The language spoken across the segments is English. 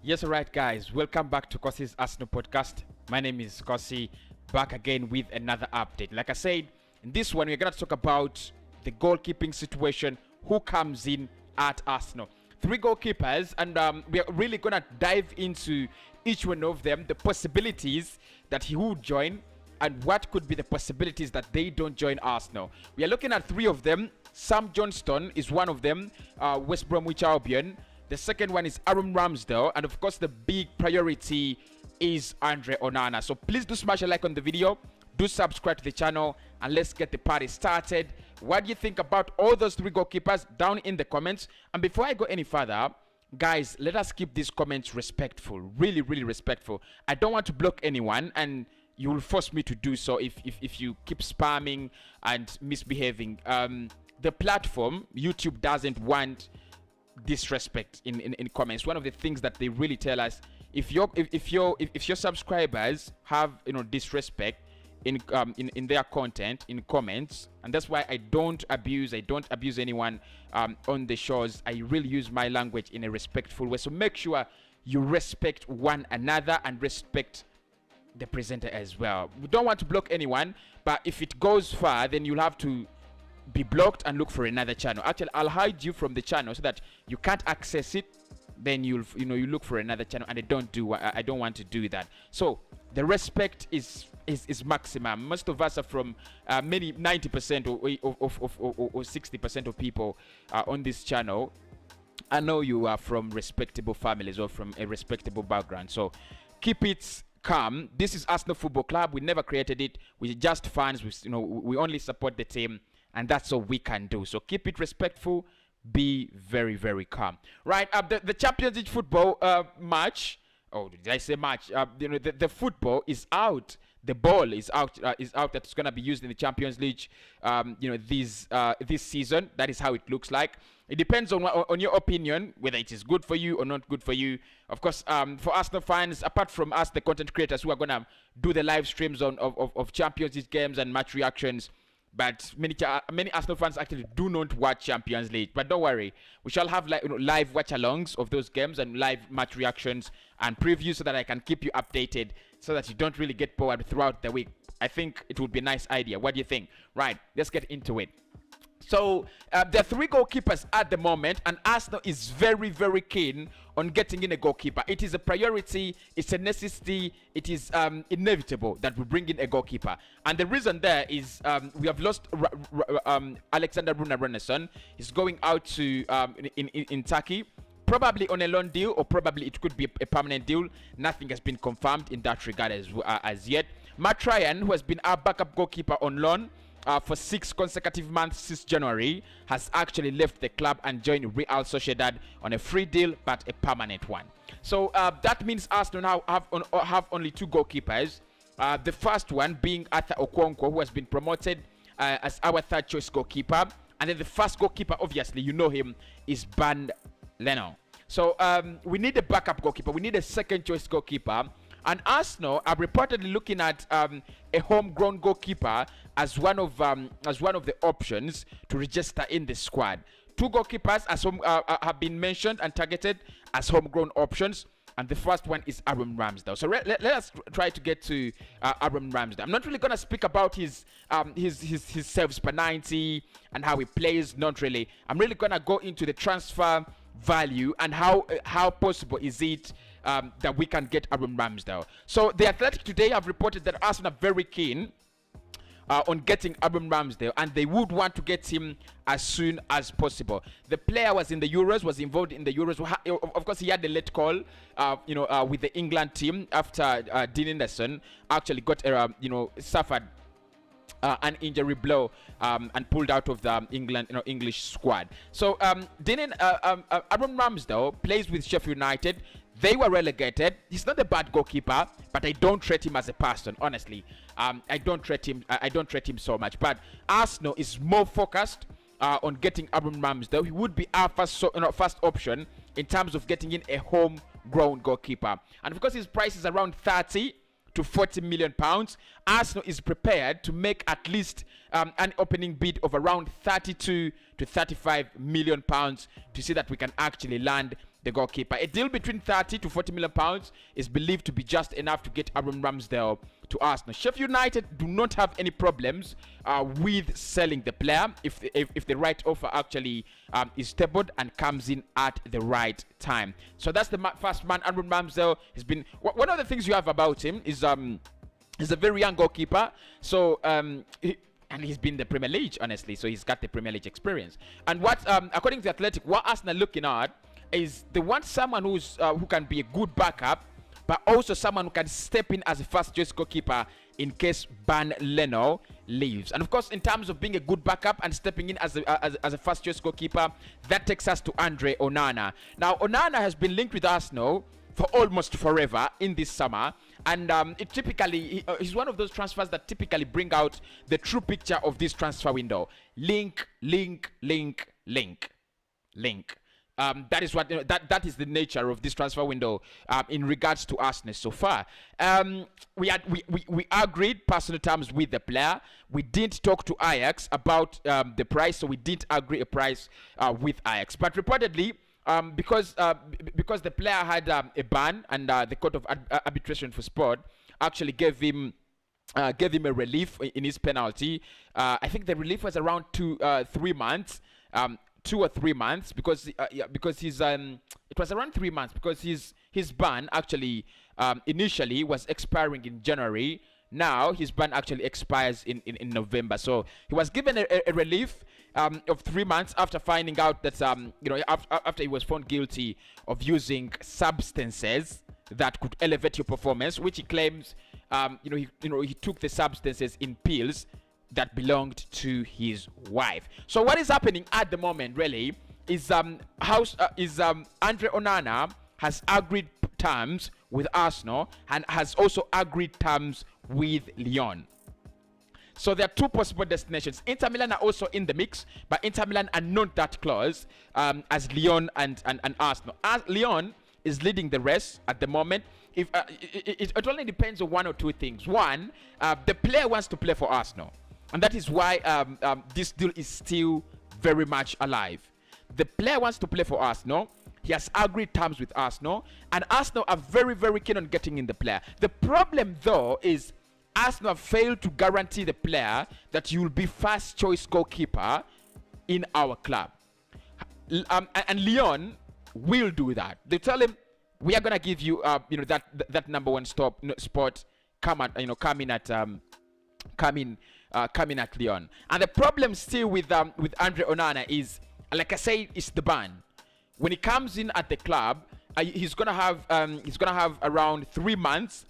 Yes, alright, guys. Welcome back to Cossy's Arsenal podcast. My name is Cossy, back again with another update. Like I said, in this one, we're going to talk about the goalkeeping situation, who comes in at Arsenal. Three goalkeepers, and we are really going to dive into each one of them, the possibilities that he would join, and what could be the possibilities that they don't join Arsenal. We are looking at three of them. Sam Johnstone is one of them, West Bromwich Albion. The second one is Aaron Ramsdale, and of course the big priority is Andre Onana. So please do smash a like on the video, do subscribe to the channel, and let's get the party started. What do you think about all those three goalkeepers? Down in the comments. And before I go any further, guys, let us keep these comments respectful, really respectful. I don't want to block anyone, and you will force me to do so if you keep spamming and misbehaving. The platform, YouTube, doesn't want disrespect in comments. One of the things that they really tell us, if your subscribers have disrespect in their content in comments, and that's why I don't abuse anyone on the shows. I really use my language in a respectful way, so make sure you respect one another and respect the presenter as well. We don't want to block anyone, but if it goes far, then you'll have to be blocked and look for another channel. Actually, I'll hide you from the channel so that you can't access it. Then you look for another channel, and I don't want to do that. So the respect is maximum. Most of us are from 90% or 60% of people on this channel. I know you are from respectable families or from a respectable background, so keep it calm. This is Arsenal Football Club. We never created it. We're just fans. We only support the team, and that's all we can do. So keep it respectful. Be very calm. Right. The Champions League football match. Oh, did I say match? The football is out. The ball is out. That's going to be used in the Champions League. This season. That is how it looks like. It depends on your opinion whether it is good for you or not good for you. Of course, for Arsenal fans, apart from us, the content creators who are going to do the live streams of Champions League games and match reactions. But many Arsenal fans actually do not watch Champions League. But don't worry, we shall have live watch-alongs of those games and live match reactions and previews so that I can keep you updated so that you don't really get bored throughout the week. I think it would be a nice idea. What do you think? Right, let's get into it. So there are three goalkeepers at the moment, and Arsenal is very keen on getting in a goalkeeper. It is a priority, it's a necessity, it is inevitable that we bring in a goalkeeper. And the reason there is we have lost Alexander Runarsson. He's going out to in Turkey, probably on a loan deal, or probably it could be a permanent deal. Nothing has been confirmed in that regard as yet. Matt Ryan, who has been our backup goalkeeper on loan for 6 consecutive months since January, has actually left the club and joined Real Sociedad on a free deal, but a permanent one. So that means Arsenal now have only 2 goalkeepers. The first one being Arthur Okonkwo, who has been promoted as our 3rd choice goalkeeper. And then the first goalkeeper, obviously, you know him, is Bernd Leno. So we need a backup goalkeeper. We need a 2nd choice goalkeeper. And Arsenal are reportedly looking at a homegrown goalkeeper as one of the options to register in the squad. 2 goalkeepers have been mentioned and targeted as homegrown options, and the first one is Aaron Ramsdale. So let us try to get to Aaron Ramsdale. I'm not really gonna speak about his saves per 90 and how he plays. Not really. I'm really gonna go into the transfer value and how possible is it that we can get Aaron Ramsdale. So the Athletic today have reported that Arsenal are very keen on getting Aaron Ramsdale, and they would want to get him as soon as possible. The player was involved in the Euros. Of course, he had a late call, with the England team after Dean Henderson actually got, suffered an injury blow and pulled out of the English squad. So Aaron Ramsdale plays with Sheffield United. They were relegated. He's not a bad goalkeeper, but I don't rate him as a person, honestly. I don't rate him so much. But Arsenal is more focused on getting Aaron Ramsdale. He would be our first option in terms of getting in a homegrown goalkeeper. And because his price is around 30 to 40 million pounds, Arsenal is prepared to make at least an opening bid of around 32 to 35 million pounds to see that we can actually land the goalkeeper. A deal between 30 to 40 million pounds is believed to be just enough to get Aaron Ramsdale to Arsenal. Sheffield United do not have any problems with selling the player if the right offer actually is tabled and comes in at the right time. So that's the first man. Aaron Ramsdale has been one of the things you have about him is he's a very young goalkeeper. So and he's been in the Premier League, honestly. So he's got the Premier League experience. And what, according to the Athletic, what Arsenal are looking at is they want someone who can be a good backup, but also someone who can step in as a first choice goalkeeper in case Ban Leno leaves. And of course, in terms of being a good backup and stepping in as a first choice goalkeeper, that takes us to Andre Onana. Now, Onana has been linked with Arsenal for almost forever in this summer, and it typically he's one of those transfers that typically bring out the true picture of this transfer window. Link. That is what that is the nature of this transfer window in regards to Arsenal so far. We agreed personal terms with the player. We didn't talk to Ajax about the price, so we didn't agree a price with Ajax. But reportedly, because the player had a ban, and the Court of Arbitration for Sport actually gave him a relief in his penalty. I think the relief was around 2 or 3 months. 2 or 3 months, because his it was around 3 months, because his ban actually initially was expiring in January. Now his ban actually expires in November. So he was given a relief of 3 months after finding out that after he was found guilty of using substances that could elevate your performance, which he claims he took the substances in pills that belonged to his wife. So what is happening at the moment really is Andre Onana has agreed terms with Arsenal and has also agreed terms with Lyon. So there are 2 possible destinations. Inter Milan are also in the mix, but Inter Milan are not that close as Lyon and Arsenal. Lyon is leading the race at the moment. If it only depends on 1 or 2 things. One, the player wants to play for Arsenal, and that is why this deal is still very much alive. The player wants to play for Arsenal. He has agreed terms with Arsenal, and Arsenal are very, very keen on getting in the player. The problem, though, is Arsenal have failed to guarantee the player that you will be first choice goalkeeper in our club. And Lyon will do that. They tell him, we are gonna give you that number 1 spot. Come in at Lyon. And the problem still with Andre Onana is, like I say, it's the ban. When he comes in at the club, he's gonna have around 3 months,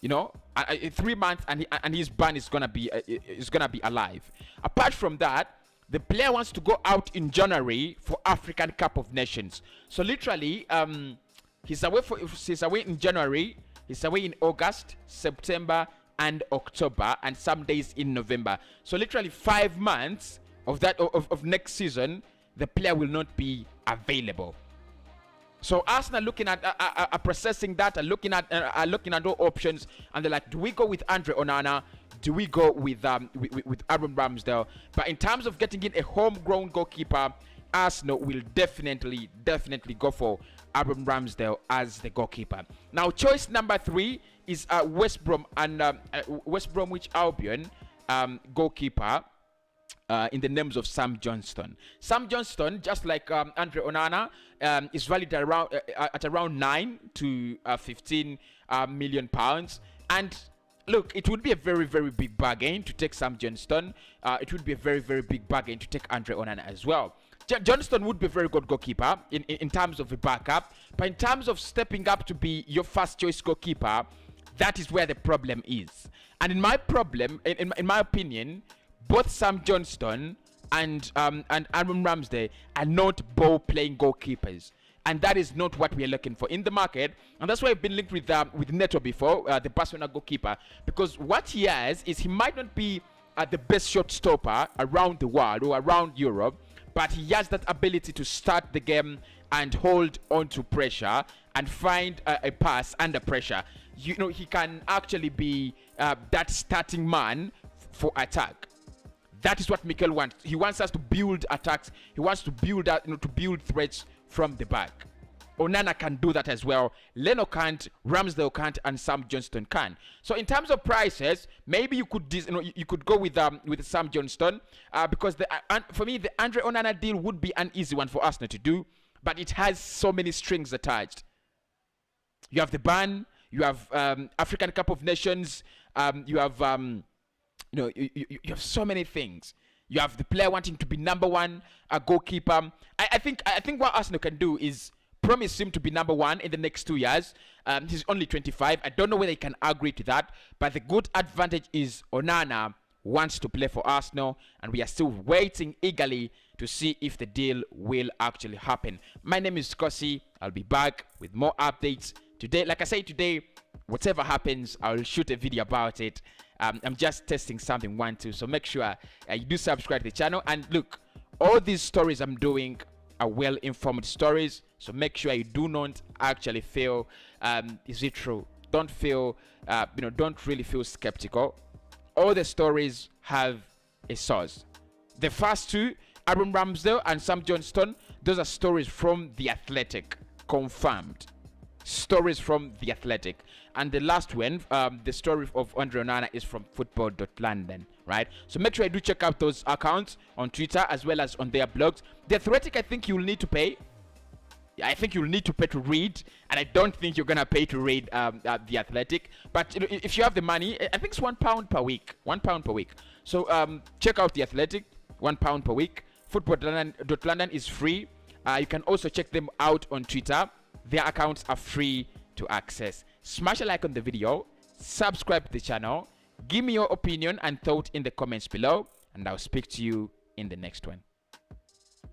3 months, and his ban is gonna be alive. Apart from that, the player wants to go out in January for African Cup of Nations. So literally, he's away in January, he's away in August, September, and October, and some days in November. So literally 5 months of that of next season, the player will not be available. So Arsenal looking at processing that, and looking at all options, and they're like, do we go with Andre Onana? Do we go with Aaron Ramsdale? But in terms of getting in a homegrown goalkeeper, Arsenal will definitely go for Aaron Ramsdale as the goalkeeper. Now, choice number 3 is West Bromwich Albion goalkeeper in the names of Sam Johnstone. Sam Johnstone, just like Andre Onana, is valued at around 9 to 15 million pounds. And look, it would be a very, very big bargain to take Sam Johnstone. It would be a very, very big bargain to take Andre Onana as well. Johnstone would be a very good goalkeeper in terms of a backup, but in terms of stepping up to be your first choice goalkeeper, that is where the problem is. And in my opinion, both Sam Johnstone and Aaron Ramsdale are not ball-playing goalkeepers, and that is not what we are looking for in the market. And that's why I've been linked with Neto before, the Barcelona goalkeeper, because what he has is, he might not be the best shot stopper around the world or around Europe, but he has that ability to start the game and hold on to pressure and find a pass under pressure. He can actually be that starting man for attack. That is what Mikel wants. He wants us to build attacks. He wants to build to build threats from the back. Onana can do that as well. Leno can't, Ramsdale can't, and Sam Johnstone can. So in terms of prices, maybe you could you could go with Sam Johnstone because for me the Andre Onana deal would be an easy one for Arsenal to do, but it has so many strings attached. You have the ban, you have African Cup of Nations, you have you have so many things. You have the player wanting to be number one, a goalkeeper. I think what Arsenal can do is promise him to be number one in the next 2 years. He's only 25. I don't know whether he can agree to that, but the good advantage is Onana wants to play for Arsenal, and we are still waiting eagerly to see if the deal will actually happen. My name is Cossy. I'll be back with more updates today. Like I say, today, whatever happens, I'll shoot a video about it. I'm just testing something, so make sure you do subscribe to the channel. And look, all these stories I'm doing are well-informed stories, so make sure you do not actually feel is it true, don't feel don't really feel skeptical. All the stories have a source. The first two, Aaron Ramsdale and Sam Johnstone, those are stories from The Athletic, confirmed stories from The Athletic. And the last one, the story of Andre Onana, is from football.london, right? So make sure you do check out those accounts on Twitter as well as on their blogs. The Athletic, I think you'll need to pay. I think you'll need to pay to read, and I don't think you're gonna pay to read The Athletic. But if you have the money, I think it's £1 per week. £1 per week. So check out The Athletic, £1 per week. Football.london is free. You can also check them out on Twitter. Their accounts are free to access. Smash a like on the video, subscribe to the channel, give me your opinion and thought in the comments below, and I'll speak to you in the next one.